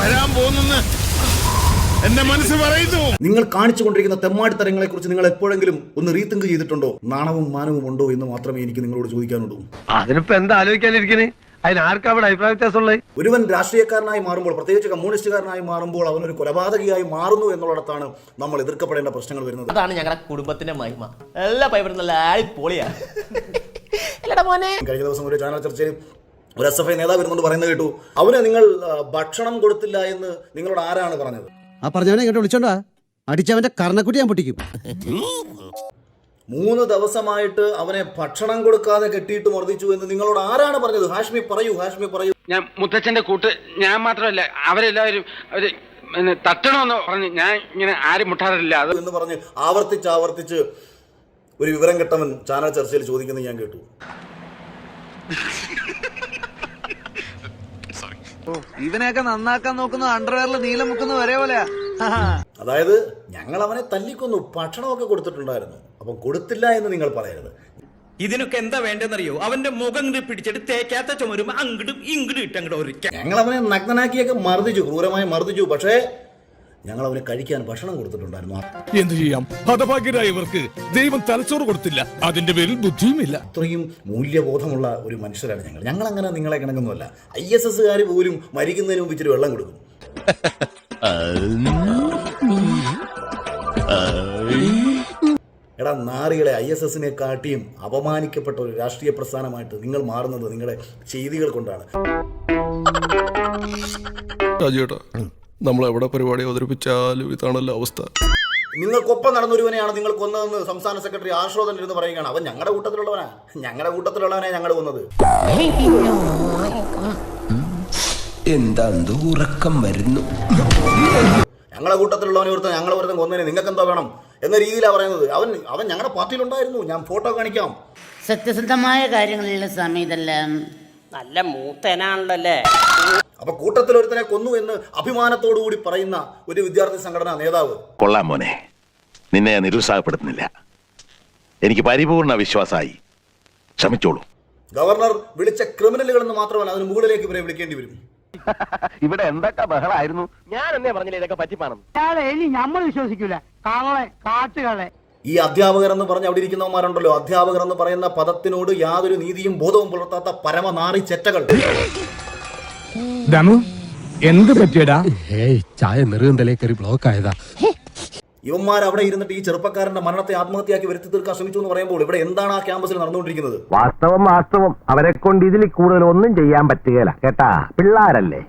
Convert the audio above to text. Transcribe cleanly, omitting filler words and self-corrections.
വരാൻ പോകുന്നെന്ന് എന്റെ മനസ്സ് പറയുന്നു. നിങ്ങൾ കാണിച്ചുകൊണ്ടിരിക്കുന്ന തെമ്മാടിത്തരങ്ങളെ കുറിച്ച് നിങ്ങൾ എപ്പോഴെങ്കിലും ഒന്ന് റീതിങ്ക് ചെയ്തിട്ടുണ്ടോ? നാണവും മാനവും ഉണ്ടോ എന്ന് മാത്രമേ എനിക്ക് നിങ്ങളോട് ചോദിക്കാനുള്ളൂ. അതിനിപ്പോ എന്താ ആലോചിക്കാനിരിക്കണേ? അതിനാർക്കും അവിടെ അഭിപ്രായ വ്യത്യാസമുള്ളത്? ഒരുവൻ രാഷ്ട്രീയക്കാരനായി മാറുമ്പോൾ, പ്രത്യേകിച്ച് കമ്മ്യൂണിസ്റ്റുകാരനായി മാറുമ്പോൾ, അവനൊരു കൊലപാതകയായി മാറുന്നു എന്നുള്ളിടത്താണ് നമ്മൾ എതിർക്കപ്പെടേണ്ട പ്രശ്നങ്ങൾ വരുന്നത്. അതാണ് ഞങ്ങളുടെ കുടുംബത്തിന്റെ മഹിമ. എല്ലാ പൈപ്പറും നല്ല പൊളിയാ. കഴിഞ്ഞ ദിവസം ഒരു ചാനൽ ചർച്ചയിൽ ഒരു SFI നേതാവ് വരുന്നുണ്ട് പറയുന്നത് കേട്ടു. അവന് നിങ്ങൾ ഭക്ഷണം കൊടുത്തില്ല എന്ന് നിങ്ങളോട് ആരാണ് പറഞ്ഞത്? ആ പറഞ്ഞവനെ ഇങ്ങോട്ട് വിളിച്ചോണ്ടാ അടിച്ചവന്റെ കർണക്കുട്ടി ഞാൻ പൊട്ടിക്കും. 3 ദിവസമായിട്ട് അവനെ ഭക്ഷണം കൊടുക്കാതെ കെട്ടിയിട്ട് മർദ്ദിച്ചു എന്ന് നിങ്ങളോട് ആരാണ് പറഞ്ഞത്? ഹാഷ്മി പറയൂ, ഹാഷ്മി പറയൂ. ഞാൻ മുത്തച്ഛന്റെ കൂട്ട്, ഞാൻ മാത്രമല്ല അവരെല്ലാവരും അവര് തട്ടണമെന്ന് പറഞ്ഞ് ഞാൻ ഇങ്ങനെ ആരും മുട്ടാറില്ല അത് എന്ന് പറഞ്ഞ് ആവർത്തിച്ച് ഒരു വിവരം കെട്ടവൻ ചാനൽ ചർച്ചയിൽ ചോദിക്കുന്നത് ഞാൻ കേട്ടു. ഇവനെയൊക്കെ നന്നാക്കാൻ നോക്കുന്ന അണ്ടർവെയറിൽ നീലം മുക്കുന്ന വരെ പോലെയാ. അതായത് ഞങ്ങൾ അവനെ തല്ലിക്കൊന്നു, ഭക്ഷണമൊക്കെ കൊടുത്തിട്ടുണ്ടായിരുന്നു, അപ്പം കൊടുത്തില്ല എന്ന് നിങ്ങൾ പറയരുത്. ഇതിനൊക്കെ എന്താ വേണ്ടെന്നറിയോ? അവന്റെ മുഖം പിടിച്ചിട്ട് തേക്കാത്ത ചുമരും അങ്ങോട്ടും ഇങ്ങോട്ടും ഇട്ടങ്ങോട്ട് ഒരിക്കൽ ഞങ്ങൾ അവനെ നഗ്നനാക്കിയൊക്കെ മർദ്ദിച്ചു, ക്രൂരമായി മർദ്ദിച്ചു. പക്ഷേ ഞങ്ങൾ അവനെ കഴിക്കാൻ ഭക്ഷണം കൊടുത്തിട്ടുണ്ടായിരുന്നു. എന്ത് ചെയ്യാം, ഹതഭാഗ്യരായ ഇവർക്ക് ദൈവം തലച്ചോറ് കൊടുത്തില്ല, അതിന്റെ പേരിൽ ബുദ്ധിയുമില്ല. അത്രയും മൂല്യബോധമുള്ള ഒരു മനുഷ്യരാണ് ഞങ്ങൾ. ഞങ്ങൾ അങ്ങനെ നിങ്ങളെ കിണങ്ങുന്നതല്ല. ISSകാർ പോലും മരിക്കുന്നതിന് മുമ്പ് ഇച്ചിരി വെള്ളം കൊടുക്കും. എടാ നാറികളെ, ISSനെ കാട്ടിയും അപമാനിക്കപ്പെട്ട ഒരു രാഷ്ട്രീയ പ്രസ്ഥാനമായിട്ട് നിങ്ങൾ മാറുന്നത് നിങ്ങളുടെ ചെയ്തികൾ കൊണ്ടാണ്. നമ്മൾ എവിടെ പരിപാടി അവതരിപ്പിച്ചാലും ഇതാണല്ലോ അവസ്ഥ. നിങ്ങൾക്കൊപ്പം നടന്നൊരുവനെയാണ് നിങ്ങൾ കൊന്നതെന്ന് സംസ്ഥാന സെക്രട്ടറി ആശ്രോതൻ ഇരുന്ന് പറയുകയാണ്. അവൻ ഞങ്ങളുടെ കൂട്ടത്തിലുള്ളവനെ ഞങ്ങൾ കൊന്നത്. എന്താ ഉറക്കം വരുന്നു? ഞങ്ങളുടെ കൂട്ടത്തിലുള്ളവനെ ഒരുത്തൻ കൊന്നതിന് നിങ്ങൾക്ക് എന്താ വേണം എന്ന രീതിയിലാണ് പറയുന്നത്. അവൻ ഞങ്ങളുടെ പാർട്ടിയിലുണ്ടായിരുന്നു, ഞാൻ ഫോട്ടോ കാണിക്കാം. സത്യസന്ധമായ കാര്യങ്ങളിലുള്ള സമയത്തെല്ലാം നല്ല മൂത്തനാണല്ലേ. അപ്പൊ കൂട്ടത്തിലൊരുത്തനെ കൊന്നു എന്ന് അഭിമാനത്തോടു കൂടി പറയുന്ന ഒരു വിദ്യാർത്ഥി സംഘടനാ നേതാവ്. കൊള്ളാം മോനെ, നിന്നെ ഞാൻ നിരുത്സാഹപ്പെടുത്തുന്നില്ല. എനിക്ക് പരിപൂർണ വിശ്വാസമായി. ക്ഷമിച്ചോളൂ. ഗവർണർ വിളിച്ച ക്രിമിനലുകൾ എന്ന് മാത്രമല്ല, അതിന് മുകളിലേക്ക് ഇവരെ വിളിക്കേണ്ടി വരും. ഇവിടെ എന്തൊക്കെ ബഹളായിരുന്നു. ഞാൻ എന്നേ പറഞ്ഞില്ല ഇതൊക്കെ പറ്റിപ്പാണം. നമ്മൾ വിശ്വസിക്കൂല. കാട്ടുകളെ ഈ അധ്യാപകർ എന്ന് പറഞ്ഞ് അവിടെ ഇരിക്കുന്നവന്മാരുണ്ടല്ലോ, അധ്യാപകർ എന്ന് പറയുന്ന പദത്തിനോട് യാതൊരു നീതിയും ബോധവും പുലർത്താത്ത പരമനാറി ചെറ്റകൾ. എന്ത് പറ്റിയടാ? ചായ നെറുകന്തലേ കയറി ബ്ലോക്ക് ആയതാ. ഇവന്മാർ അവിടെ ഇരുന്നിട്ട് ഈ ചെറുപ്പക്കാരന്റെ മരണത്തെ ആത്മഹത്യയാക്കി വരുത്തി തീർക്കാൻ ശ്രമിച്ചു എന്ന് പറയുമ്പോൾ ഇവിടെ എന്താണ് ആ ക്യാമ്പസിൽ നടന്നുകൊണ്ടിരിക്കുന്നത്? വാസ്തവം അവരെ കൊണ്ട് ഇതിൽ കൂടുതൽ ഒന്നും ചെയ്യാൻ പറ്റുകയില്ല കേട്ടാ, പിള്ളാരല്ലേ.